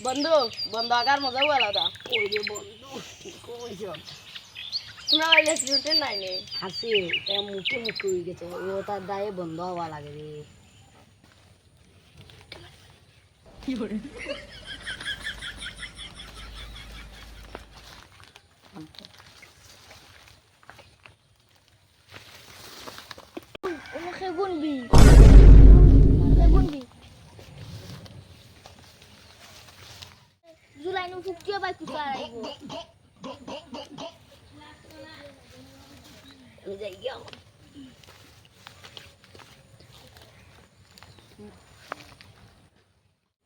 বন্ধু বন্ধু আগার মজাও আলাদা। ওই রে বন্ধু কইছ তোমার বাড়ি রেস্টুরেন্টের নাই নেই হাসি মুখে মুখে হয়ে গেছে ও তার দায়ে বন্ধ হওয়া লাগে রে। কি করে ওকে গুনবি গুনবি জুলাই নো ফুকিও বাই কুকা আইবো আমি যাই গিয়া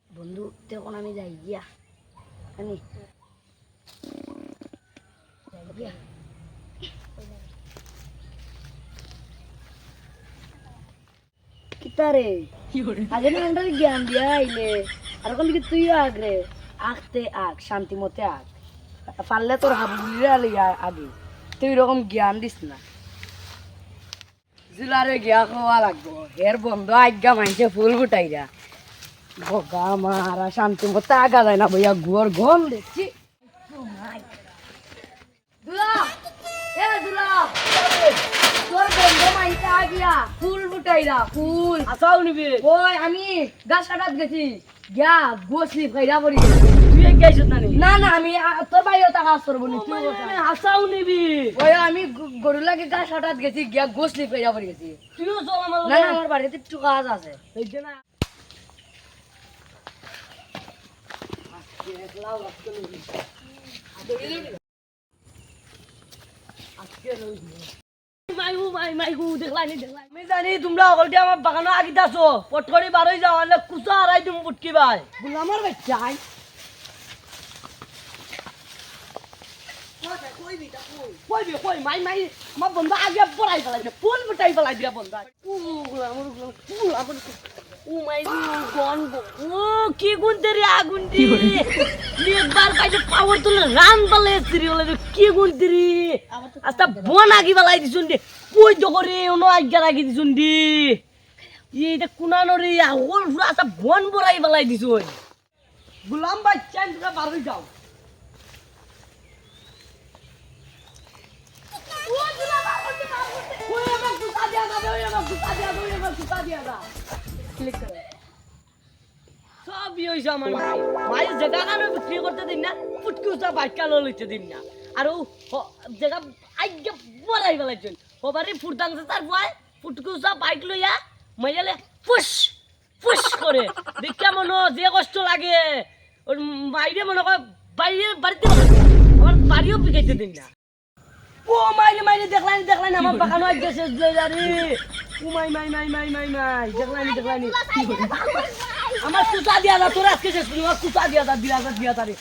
বন্ধু তখন আমি যাই গিয়া আমি যাই গিয়া কিতারে আগে না আমরা জ্ঞান দিয়া আইলে আর কোন দিকে তুইও আগরে আগতে আগ শান্তি মতে আগ পারলে তোর হাবুলিরে আলি আগে তুই এরকম জ্ঞান দিস না জুলারে গিয়া খাওয়া লাগবো এর বন্ধ আজ্ঞা মাইছে ফুল ফুটাইরা বগা মারা শান্তি মতে আগা যায় না ভাইয়া গুয়ার গম দেখছি দুলা এ দুলা তোর বন্ধ মাইছে আগিয়া ফুল ফুটাইরা ফুল আসাও নিবি ওই আমি গাছ কাটাত গেছি গিয়া গোসলি ফাইরা পড়ি তুই গেছিস না নি না না আমি তোর বাইরে টাকা করবো না তুই আসাও নিবি ওই আমি গরু লাগে গাছ কাটাত গেছি গিয়া গোসলি ফাইরা পড়ি গেছি তুইও চল আমার না না আমার বাড়িতে একটু কাজ আছে এই যে না আমি জানি তোমরা অকলটি আমার বাগানো আগিতে আছো পটকরি বারোই যাও আনলে কুচা হারাই তুমি পুটকি ভাই আমার বাচ্চাই কইবি কই মাই মাই আমার বন্ধু আগে পড়াই ফেলাইছে ফুল ফুটাই ফেলাই দিয়া বন্ধু ও মাই গন ও কি গুনতে রে আগুন দি একবার পাইছে পাওয়ার তুলে রান পালে সিরিয়াল কি গুনতে রে আচ্ছা বন আগি ফেলাই দিছুন দি কই দকরে ওনো আজ্ঞা রাখি দিছুন দি এইটা কুনানো রে হল পুরা আচ্ছা বন বড়াই ফেলাই দিছুন গুলাম বাচ্চা তোরা বারোই যাও সবই হয়েছে আমার মায়ের জায়গা কেন বিক্রি করতে দিন না ফুটকি উচা বাইক কালো লইতে দিন না আর জায়গা আজ্ঞা বড়াই ফেলাইছেন হবারে ফুটাংছে তার ভয় ফুটকি উচা বাইক লইয়া মাইয়ালে ফুস ফুস করে দেখা মনে যে কষ্ট লাগে ওর বাইরে মনে কর বাইরে বাড়িতে আমার বাড়িও বিকাইতে দিন না ও মাইরে মাইরে দেখলানি আমার বাগানো আজ্ঞা শেষ হয়ে যাবে ও মাই দেখলানি আমার কুচা দিয়া তোর আজকে শেষ আমার কুচা দিয়া বিরাজ দিয়া তারে